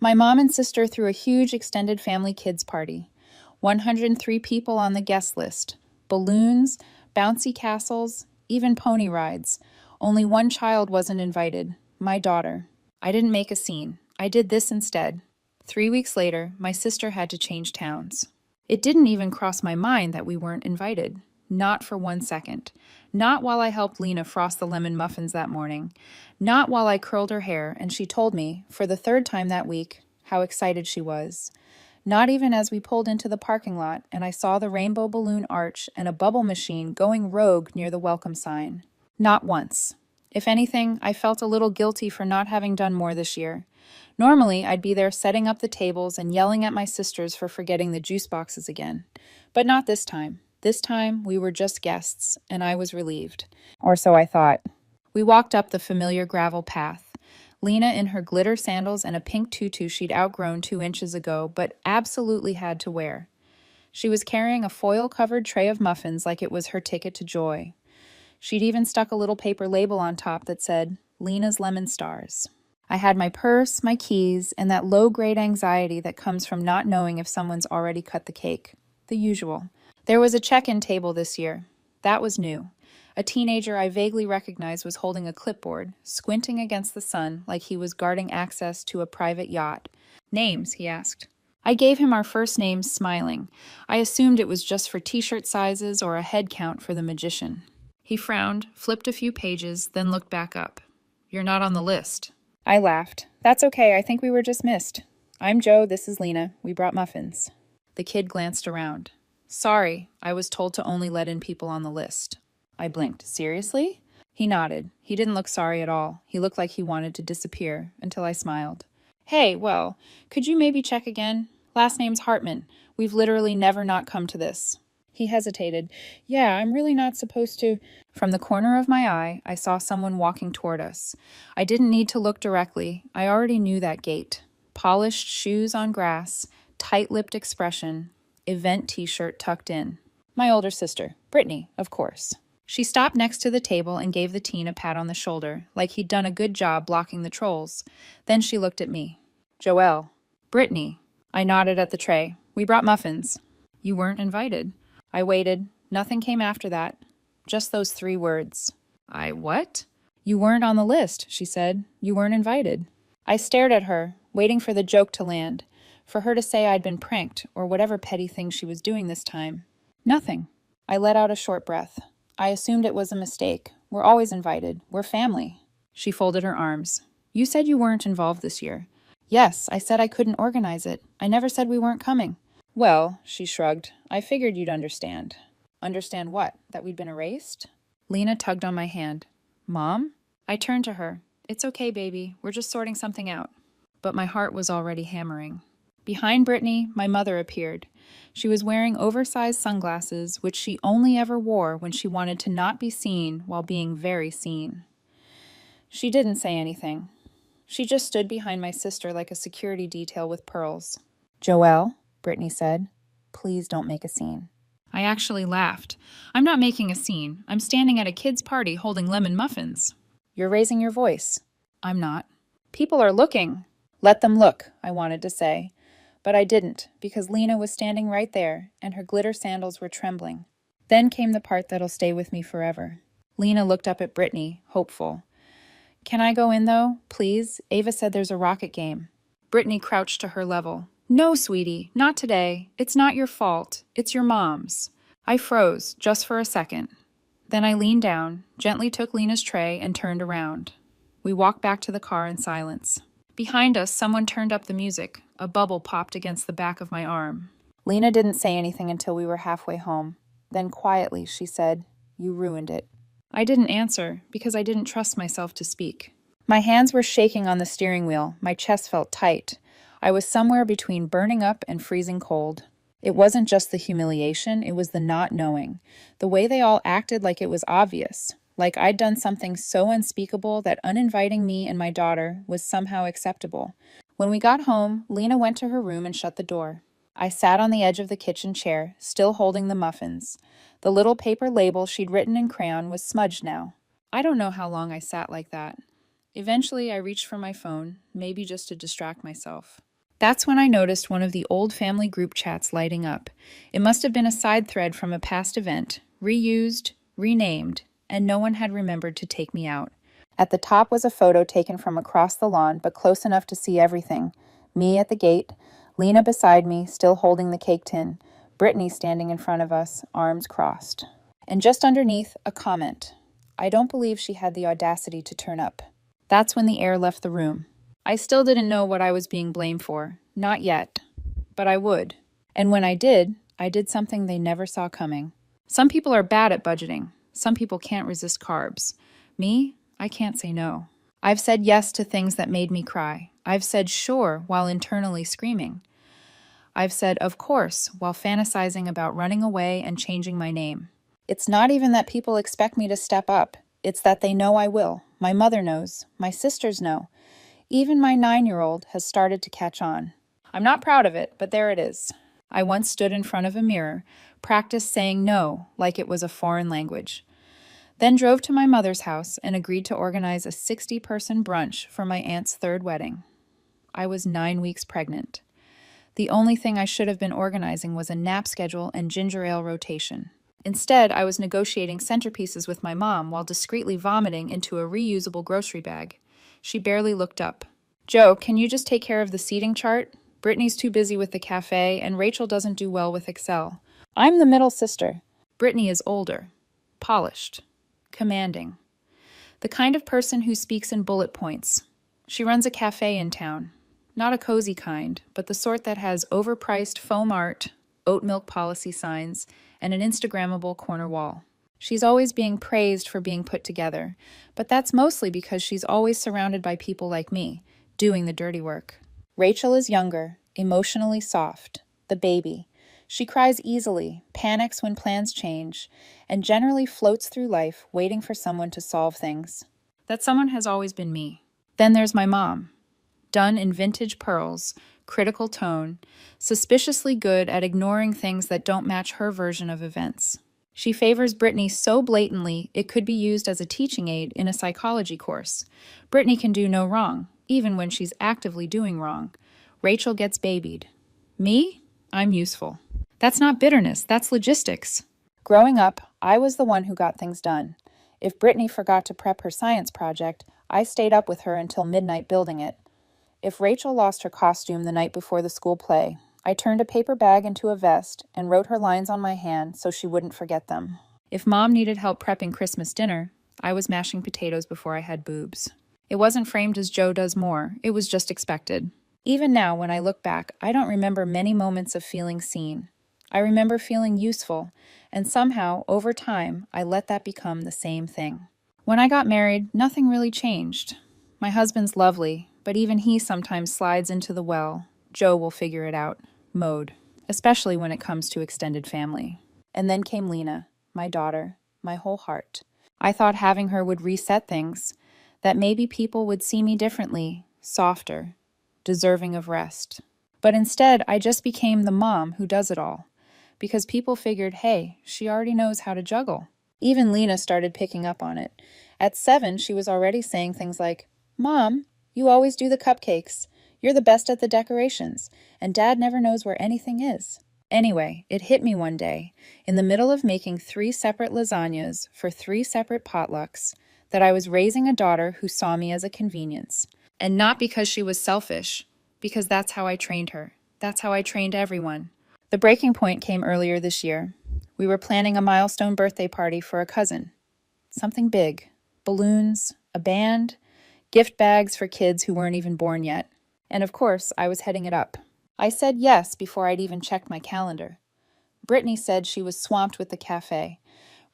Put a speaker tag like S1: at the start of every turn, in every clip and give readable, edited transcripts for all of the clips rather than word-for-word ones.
S1: My mom and sister threw a huge extended family kids party. 103 people on the guest list. Balloons, bouncy castles, even pony rides. Only one child wasn't invited, my daughter. I didn't make a scene. I did this instead. 3 weeks later, my sister had to change towns. It didn't even cross my mind that we weren't invited. Not for 1 second. Not while I helped Lena frost the lemon muffins that morning. Not while I curled her hair and she told me, for the third time that week, how excited she was. Not even as we pulled into the parking lot and I saw the rainbow balloon arch and a bubble machine going rogue near the welcome sign. Not once. If anything, I felt a little guilty for not having done more this year. Normally, I'd be there setting up the tables and yelling at my sisters for forgetting the juice boxes again. But not this time. This time, we were just guests, and I was relieved. Or so I thought. We walked up the familiar gravel path. Lena in her glitter sandals and a pink tutu she'd outgrown 2 inches ago, but absolutely had to wear. She was carrying a foil-covered tray of muffins like it was her ticket to joy. She'd even stuck a little paper label on top that said, Lena's Lemon Stars. I had my purse, my keys, and that low-grade anxiety that comes from not knowing if someone's already cut the cake. The usual. There was a check-in table this year. That was new. A teenager I vaguely recognized was holding a clipboard, squinting against the sun like he was guarding access to a private yacht. Names, he asked. I gave him our first names, smiling. I assumed it was just for t-shirt sizes or a head count for the magician. He frowned, flipped a few pages, then looked back up. You're not on the list. I laughed. That's okay, I think we were just missed. I'm Joe, this is Lena. We brought muffins. The kid glanced around. Sorry, I was told to only let in people on the list. I blinked. Seriously? He nodded. He didn't look sorry at all. He looked like he wanted to disappear, until I smiled. Hey, well, could you maybe check again? Last name's Hartman. We've literally never not come to this. He hesitated. Yeah, I'm really not supposed to. From the corner of my eye, I saw someone walking toward us. I didn't need to look directly. I already knew that gait. Polished shoes on grass, tight-lipped expression, event t-shirt tucked in. My older sister, Brittany, of course. She stopped next to the table and gave the teen a pat on the shoulder, like he'd done a good job blocking the trolls. Then she looked at me. Joelle. Brittany. I nodded at the tray. We brought muffins. You weren't invited. I waited. Nothing came after that. Just those 3 words. I what? You weren't on the list, she said. You weren't invited. I stared at her, waiting for the joke to land, for her to say I'd been pranked, or whatever petty thing she was doing this time. Nothing. I let out a short breath. I assumed it was a mistake. We're always invited. We're family. She folded her arms. You said you weren't involved this year. Yes, I said I couldn't organize it. I never said we weren't coming. Well, she shrugged, I figured you'd understand. Understand what? That we'd been erased? Lena tugged on my hand. Mom? I turned to her. It's okay, baby. We're just sorting something out. But my heart was already hammering. Behind Brittany, my mother appeared. She was wearing oversized sunglasses, which she only ever wore when she wanted to not be seen while being very seen. She didn't say anything. She just stood behind my sister like a security detail with pearls. Joelle, Brittany said, please don't make a scene. I actually laughed. I'm not making a scene. I'm standing at a kid's party holding lemon muffins. You're raising your voice. I'm not. People are looking. Let them look, I wanted to say. But I didn't, because Lena was standing right there, and her glitter sandals were trembling. Then came the part that'll stay with me forever. Lena looked up at Brittany, hopeful. Can I go in, though? Please? Ava said there's a rocket game. Brittany crouched to her level. No, sweetie, not today. It's not your fault. It's your mom's. I froze, just for a second. Then I leaned down, gently took Lena's tray, and turned around. We walked back to the car in silence. Behind us, someone turned up the music. A bubble popped against the back of my arm. Lena didn't say anything until we were halfway home. Then quietly, she said, You ruined it. I didn't answer, because I didn't trust myself to speak. My hands were shaking on the steering wheel. My chest felt tight. I was somewhere between burning up and freezing cold. It wasn't just the humiliation, it was the not knowing. The way they all acted like it was obvious. Like I'd done something so unspeakable that uninviting me and my daughter was somehow acceptable. When we got home, Lena went to her room and shut the door. I sat on the edge of the kitchen chair, still holding the muffins. The little paper label she'd written in crayon was smudged now. I don't know how long I sat like that. Eventually, I reached for my phone, maybe just to distract myself. That's when I noticed one of the old family group chats lighting up. It must have been a side thread from a past event, reused, renamed, and no one had remembered to take me out. At the top was a photo taken from across the lawn, but close enough to see everything. Me at the gate, Lena beside me, still holding the cake tin, Brittany standing in front of us, arms crossed. And just underneath, a comment. I don't believe she had the audacity to turn up. That's when the air left the room. I still didn't know what I was being blamed for. Not yet. But I would. And when I did something they never saw coming. Some people are bad at budgeting. Some people can't resist carbs. Me, I can't say no. I've said yes to things that made me cry. I've said sure while internally screaming. I've said of course while fantasizing about running away and changing my name. It's not even that people expect me to step up. It's that they know I will. My mother knows. My sisters know. Even my 9-year-old has started to catch on. I'm not proud of it, but there it is. I once stood in front of a mirror, practiced saying no like it was a foreign language. Then drove to my mother's house and agreed to organize a 60-person brunch for my aunt's 3rd wedding. I was 9 weeks pregnant. The only thing I should have been organizing was a nap schedule and ginger ale rotation. Instead, I was negotiating centerpieces with my mom while discreetly vomiting into a reusable grocery bag. She barely looked up. Joe, can you just take care of the seating chart? Brittany's too busy with the cafe, and Rachel doesn't do well with Excel. I'm the middle sister. Brittany is older, polished, commanding. The kind of person who speaks in bullet points. She runs a cafe in town. Not a cozy kind, but the sort that has overpriced foam art, oat milk policy signs, and an Instagrammable corner wall. She's always being praised for being put together, but that's mostly because she's always surrounded by people like me, doing the dirty work. Rachel is younger, emotionally soft, the baby. She cries easily, panics when plans change, and generally floats through life waiting for someone to solve things. That someone has always been me. Then there's my mom. Done in vintage pearls, critical tone, suspiciously good at ignoring things that don't match her version of events. She favors Brittany so blatantly it could be used as a teaching aid in a psychology course. Brittany can do no wrong, even when she's actively doing wrong. Rachel gets babied. Me? I'm useful. That's not bitterness, that's logistics. Growing up, I was the one who got things done. If Brittany forgot to prep her science project, I stayed up with her until midnight building it. If Rachel lost her costume the night before the school play, I turned a paper bag into a vest and wrote her lines on my hand so she wouldn't forget them. If Mom needed help prepping Christmas dinner, I was mashing potatoes before I had boobs. It wasn't framed as Joe does more, it was just expected. Even now, when I look back, I don't remember many moments of feeling seen. I remember feeling useful, and somehow, over time, I let that become the same thing. When I got married, nothing really changed. My husband's lovely, but even he sometimes slides into the well, Joe will figure it out, mode, especially when it comes to extended family. And then came Lena, my daughter, my whole heart. I thought having her would reset things, that maybe people would see me differently, softer, deserving of rest. But instead, I just became the mom who does it all, because people figured, hey, she already knows how to juggle. Even Lena started picking up on it. At 7, she was already saying things like, Mom, you always do the cupcakes. You're the best at the decorations, and Dad never knows where anything is. Anyway, it hit me one day, in the middle of making 3 separate lasagnas for 3 separate potlucks, that I was raising a daughter who saw me as a convenience. And not because she was selfish, because that's how I trained her. That's how I trained everyone. The breaking point came earlier this year. We were planning a milestone birthday party for a cousin. Something big. Balloons, a band, gift bags for kids who weren't even born yet. And of course, I was heading it up. I said yes before I'd even checked my calendar. Brittany said she was swamped with the cafe.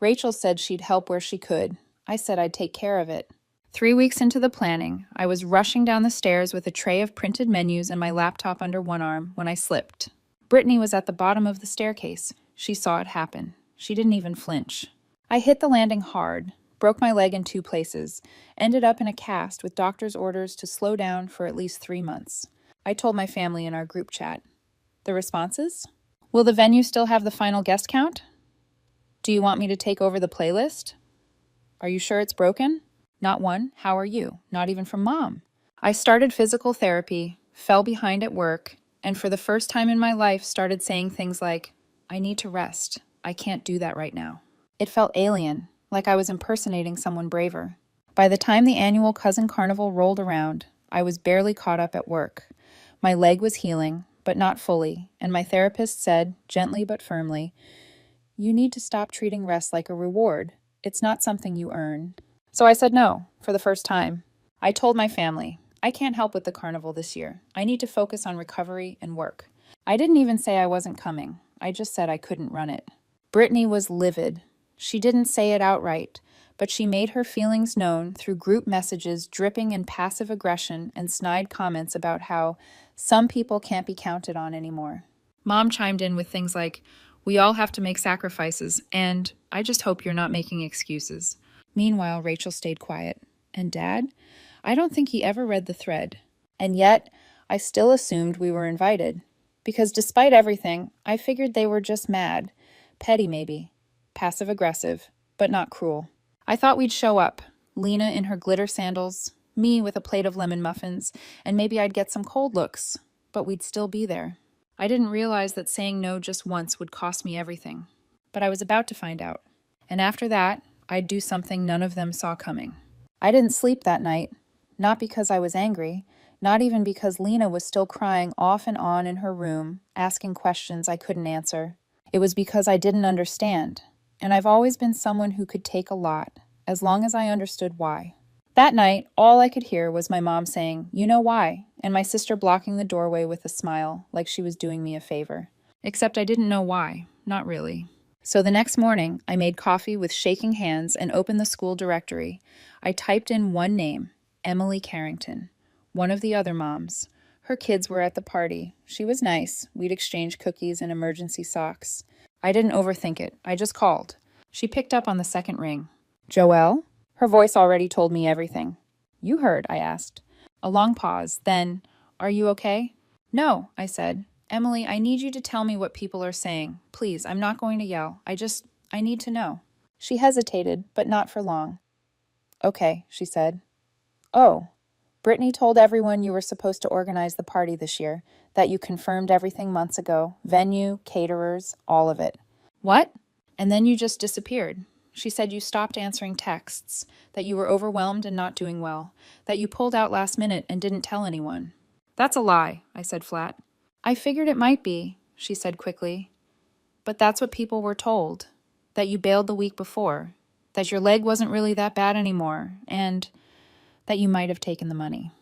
S1: Rachel said she'd help where she could. I said I'd take care of it. 3 weeks into the planning, I was rushing down the stairs with a tray of printed menus and my laptop under one arm when I slipped. Brittany was at the bottom of the staircase. She saw it happen. She didn't even flinch. I hit the landing hard, broke my leg in 2 places, ended up in a cast with doctor's orders to slow down for at least 3 months. I told my family in our group chat. The responses? Will the venue still have the final guest count? Do you want me to take over the playlist? Are you sure it's broken? Not one. How are you? Not even from Mom. I started physical therapy, fell behind at work, and for the first time in my life started saying things like, I need to rest. I can't do that right now. It felt alien, like I was impersonating someone braver. By the time the annual Cousin Carnival rolled around, I was barely caught up at work. My leg was healing, but not fully, and my therapist said, gently but firmly, you need to stop treating rest like a reward. It's not something you earn. So I said no, for the first time. I told my family, I can't help with the carnival this year. I need to focus on recovery and work. I didn't even say I wasn't coming. I just said I couldn't run it. Brittany was livid. She didn't say it outright, but she made her feelings known through group messages dripping in passive aggression and snide comments about how some people can't be counted on anymore. Mom chimed in with things like, we all have to make sacrifices, and I just hope you're not making excuses. Meanwhile, Rachel stayed quiet. And Dad? I don't think he ever read the thread. And yet, I still assumed we were invited. Because despite everything, I figured they were just mad. Petty, maybe. Passive-aggressive, but not cruel. I thought we'd show up. Lena in her glitter sandals, me with a plate of lemon muffins, and maybe I'd get some cold looks. But we'd still be there. I didn't realize that saying no just once would cost me everything. But I was about to find out. And after that, I'd do something none of them saw coming. I didn't sleep that night. Not because I was angry, not even because Lena was still crying off and on in her room, asking questions I couldn't answer. It was because I didn't understand. And I've always been someone who could take a lot, as long as I understood why. That night, all I could hear was my mom saying, you know why, and my sister blocking the doorway with a smile, like she was doing me a favor. Except I didn't know why, not really. So the next morning, I made coffee with shaking hands and opened the school directory. I typed in one name, Emily Carrington, one of the other moms. Her kids were at the party. She was nice. We'd exchanged cookies and emergency socks. I didn't overthink it. I just called. She picked up on the second ring. Joelle? Her voice already told me everything. You heard, I asked. A long pause, then, are you okay? No, I said. Emily, I need you to tell me what people are saying. Please, I'm not going to yell. I need to know. She hesitated, but not for long. Okay, she said. Oh, Brittany told everyone you were supposed to organize the party this year, that you confirmed everything months ago, venue, caterers, all of it. What? And then you just disappeared. She said you stopped answering texts, that you were overwhelmed and not doing well, that you pulled out last minute and didn't tell anyone. That's a lie, I said flat. I figured it might be, she said quickly. But that's what people were told, that you bailed the week before, that your leg wasn't really that bad anymore, and that you might have taken the money.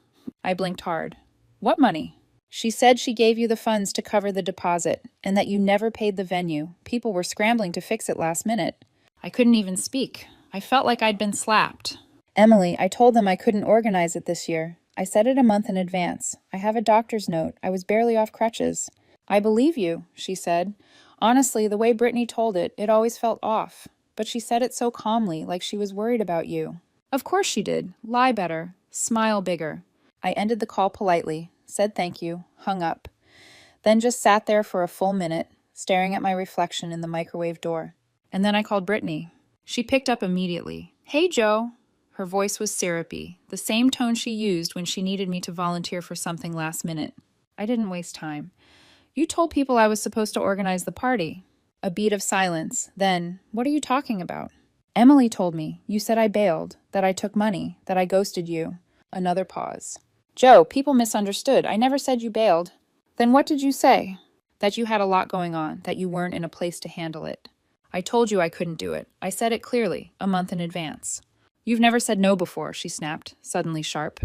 S1: I blinked hard. What money? She said she gave you the funds to cover the deposit, and that you never paid the venue. People were scrambling to fix it last minute. I couldn't even speak. I felt like I'd been slapped. Emily, I told them I couldn't organize it this year. I said it a month in advance. I have a doctor's note. I was barely off crutches. I believe you, she said. Honestly, the way Brittany told it, it always felt off. But she said it so calmly, like she was worried about you. Of course she did. Lie better. Smile bigger. I ended the call politely, said thank you, hung up. Then just sat there for a full minute, staring at my reflection in the microwave door. And then I called Brittany. She picked up immediately. Hey, Joe. Her voice was syrupy, the same tone she used when she needed me to volunteer for something last minute. I didn't waste time. You told people I was supposed to organize the party. A beat of silence. Then, what are you talking about? Emily told me. You said I bailed, that I took money, that I ghosted you. Another pause. Joe, people misunderstood. I never said you bailed. Then what did you say? That you had a lot going on, that you weren't in a place to handle it. I told you I couldn't do it. I said it clearly, a month in advance. You've never said no before, she snapped, suddenly sharp.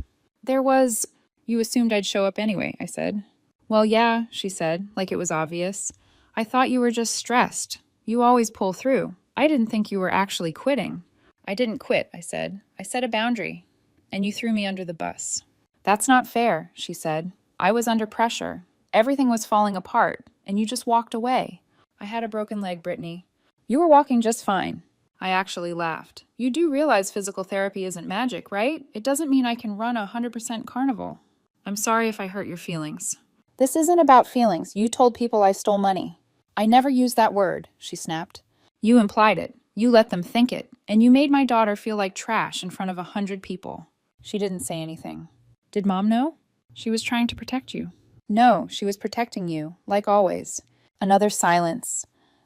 S1: You assumed I'd show up anyway, I said. Well, yeah, she said, like it was obvious. I thought you were just stressed. You always pull through. I didn't think you were actually quitting. I didn't quit, I said. I set a boundary. And you threw me under the bus. That's not fair, she said. I was under pressure. Everything was falling apart, and you just walked away. I had a broken leg, Brittany. You were walking just fine. I actually laughed. You do realize physical therapy isn't magic, right? It doesn't mean I can run a 100% carnival. I'm sorry if I hurt your feelings. This isn't about feelings. You told people I stole money. I never used that word, she snapped. You implied it. You let them think it. And you made my daughter feel like trash in front of 100 people. She didn't say anything. Did Mom know? She was trying to protect you. No, she was protecting you, like always. Another silence,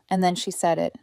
S1: and then she said it.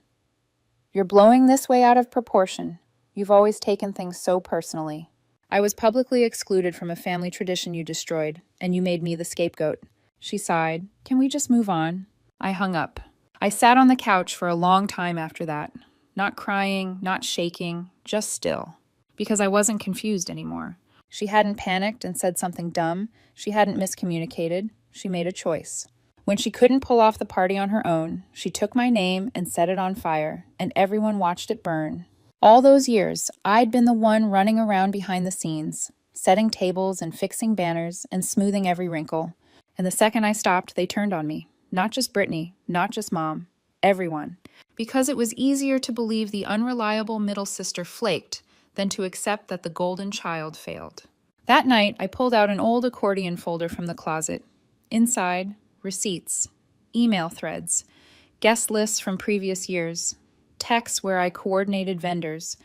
S1: You're blowing this way out of proportion. You've always taken things so personally. I was publicly excluded from a family tradition you destroyed, and you made me the scapegoat. She sighed. Can we just move on? I hung up. I sat on the couch for a long time after that, not crying, not shaking, just still, because I wasn't confused anymore. She hadn't panicked and said something dumb. She hadn't miscommunicated. She made a choice. When she couldn't pull off the party on her own, she took my name and set it on fire, and everyone watched it burn. All those years, I'd been the one running around behind the scenes, setting tables and fixing banners and smoothing every wrinkle. And the second I stopped, they turned on me. Not just Brittany, not just Mom, everyone. Because it was easier to believe the unreliable middle sister flaked than to accept that the golden child failed. That night, I pulled out an old accordion folder from the closet. Inside, receipts, email threads, guest lists from previous years, texts where I coordinated vendors,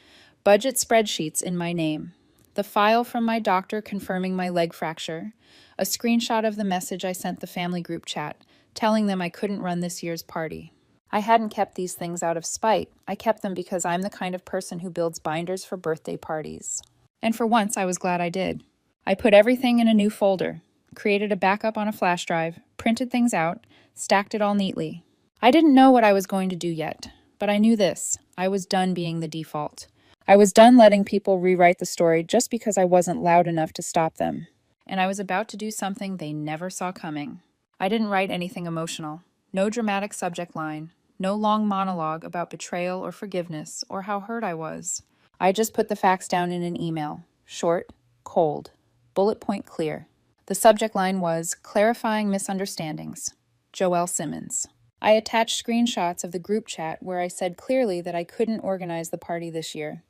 S1: budget spreadsheets in my name, the file from my doctor confirming my leg fracture, a screenshot of the message I sent the family group chat, telling them I couldn't run this year's party. I hadn't kept these things out of spite. I kept them because I'm the kind of person who builds binders for birthday parties. And for once, I was glad I did. I put everything in a new folder, created a backup on a flash drive, printed things out, stacked it all neatly. I didn't know what I was going to do yet, but I knew this. I was done being the default. I was done letting people rewrite the story just because I wasn't loud enough to stop them. And I was about to do something they never saw coming. I didn't write anything emotional. No dramatic subject line. No long monologue about betrayal or forgiveness or how hurt I was. I just put the facts down in an email. Short, cold, bullet point clear. The subject line was Clarifying Misunderstandings. Joelle Simmons. I attached screenshots of the group chat where I said clearly that I couldn't organize the party this year.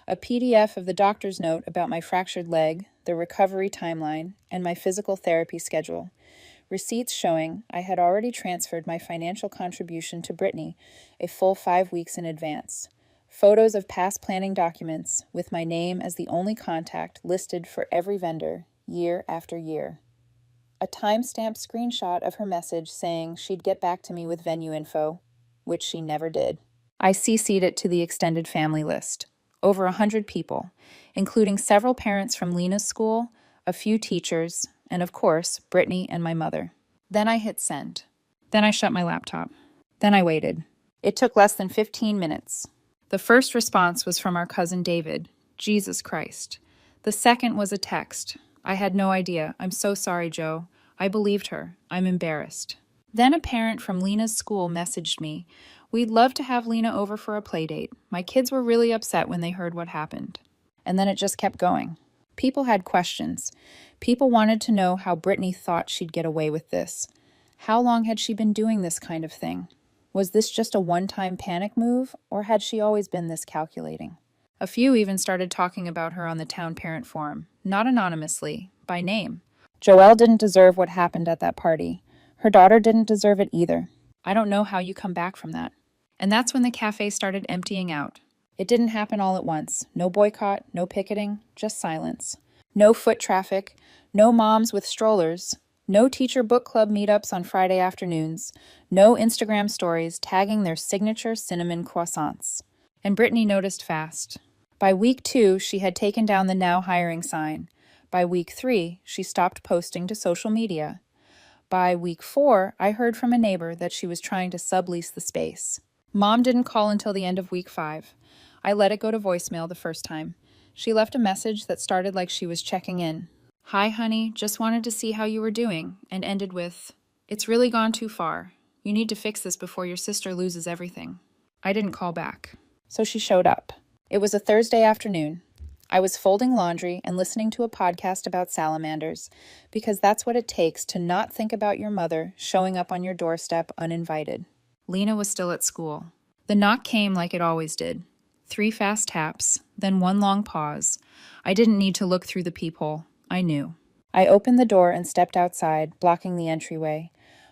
S1: A PDF of the doctor's note about my fractured leg, the recovery timeline, and my physical therapy schedule. Receipts showing I had already transferred my financial contribution to Brittany a full 5 weeks in advance. Photos of past planning documents with my name as the only contact listed for every vendor, year after year. A time-stamped screenshot of her message saying she'd get back to me with venue info, which she never did. I CC'd it to the extended family list. Over 100 people, including several parents from Lena's school, a few teachers, and of course, Brittany and my mother. Then I hit send. Then I shut my laptop. Then I waited. It took less than 15 minutes. The first response was from our cousin David. Jesus Christ. The second was a text. I had no idea. I'm so sorry, Joe. I believed her. I'm embarrassed. Then a parent from Lena's school messaged me. We'd love to have Lena over for a play date. My kids were really upset when they heard what happened. And then it just kept going. People had questions. People wanted to know how Brittany thought she'd get away with this. How long had she been doing this kind of thing? Was this just a one-time panic move, or had she always been this calculating? A few even started talking about her on the town parent forum, not anonymously, by name. Joelle didn't deserve what happened at that party. Her daughter didn't deserve it either. I don't know how you come back from that. And that's when the cafe started emptying out. It didn't happen all at once. No boycott, no picketing, just silence. No foot traffic, no moms with strollers, no teacher book club meetups on Friday afternoons, no Instagram stories tagging their signature cinnamon croissants. And Brittany noticed fast. By week 2, she had taken down the now hiring sign. By week 3, she stopped posting to social media. By week 4, I heard from a neighbor that she was trying to sublease the space. Mom didn't call until the end of week 5. I let it go to voicemail the first time. She left a message that started like she was checking in. Hi, honey, just wanted to see how you were doing, and ended with, It's really gone too far. You need to fix this before your sister loses everything. I didn't call back. So she showed up. It was a Thursday afternoon. I was folding laundry and listening to a podcast about salamanders, because that's what it takes to not think about your mother showing up on your doorstep uninvited. Lena was still at school. The knock came like it always did. 3 fast taps, then 1 long pause. I didn't need to look through the peephole. I knew. I opened the door and stepped outside, blocking the entryway.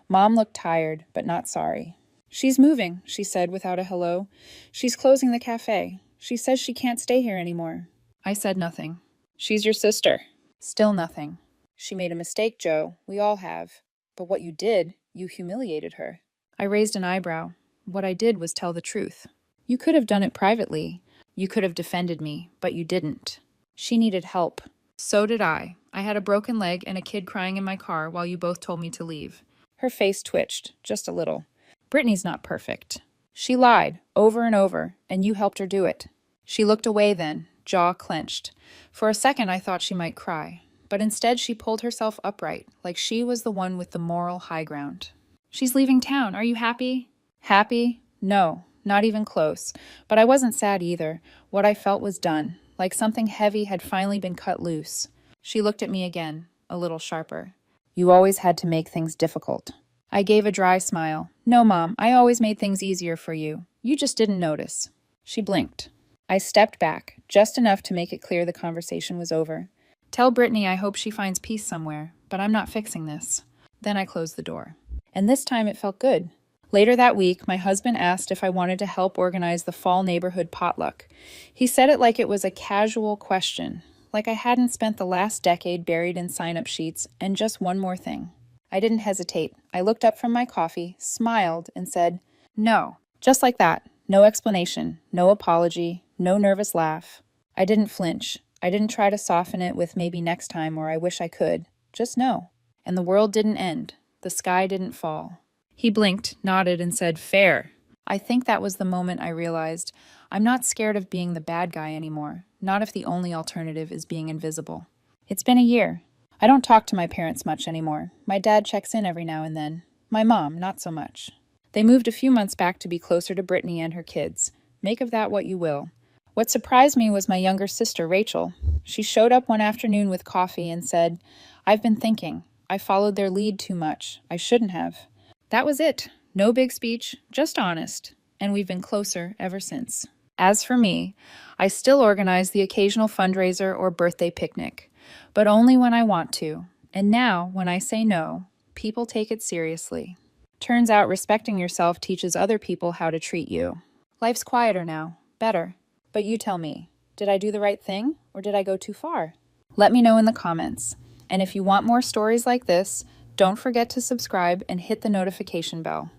S1: Mom looked tired, but not sorry. She's moving, she said without a hello. She's closing the cafe. She says she can't stay here anymore. I said nothing. She's your sister. Still nothing. She made a mistake, Joe. We all have. But what you did, you humiliated her. I raised an eyebrow. What I did was tell the truth. You could have done it privately. You could have defended me, but you didn't. She needed help. So did I. I had a broken leg and a kid crying in my car while you both told me to leave. Her face twitched, just a little. Brittany's not perfect. She lied, over and over, and you helped her do it. She looked away then, jaw clenched. For a second I thought she might cry, but instead she pulled herself upright, like she was the one with the moral high ground. She's leaving town. Are you happy? Happy? No, not even close. But I wasn't sad either. What I felt was done, like something heavy had finally been cut loose. She looked at me again, a little sharper. You always had to make things difficult. I gave a dry smile. No, Mom, I always made things easier for you. You just didn't notice. She blinked. I stepped back, just enough to make it clear the conversation was over. Tell Brittany I hope she finds peace somewhere, but I'm not fixing this. Then I closed the door. And this time it felt good. Later that week, my husband asked if I wanted to help organize the fall neighborhood potluck. He said it like it was a casual question, like I hadn't spent the last decade buried in sign-up sheets, and just one more thing. I didn't hesitate. I looked up from my coffee, smiled, and said, no. Just like that. No explanation, no apology, no nervous laugh. I didn't flinch. I didn't try to soften it with maybe next time or I wish I could. Just no. And the world didn't end. The sky didn't fall. He blinked, nodded, and said, fair. I think that was the moment I realized I'm not scared of being the bad guy anymore, not if the only alternative is being invisible. It's been a year. I don't talk to my parents much anymore. My dad checks in every now and then. My mom, not so much. They moved a few months back to be closer to Brittany and her kids. Make of that what you will. What surprised me was my younger sister, Rachel. She showed up one afternoon with coffee and said, I've been thinking. I followed their lead too much. I shouldn't have. That was it. No big speech, just honest. And we've been closer ever since. As for me, I still organize the occasional fundraiser or birthday picnic, but only when I want to. And now, when I say no, people take it seriously. Turns out respecting yourself teaches other people how to treat you. Life's quieter now, better. But you tell me, did I do the right thing or did I go too far? Let me know in the comments. And if you want more stories like this, don't forget to subscribe and hit the notification bell.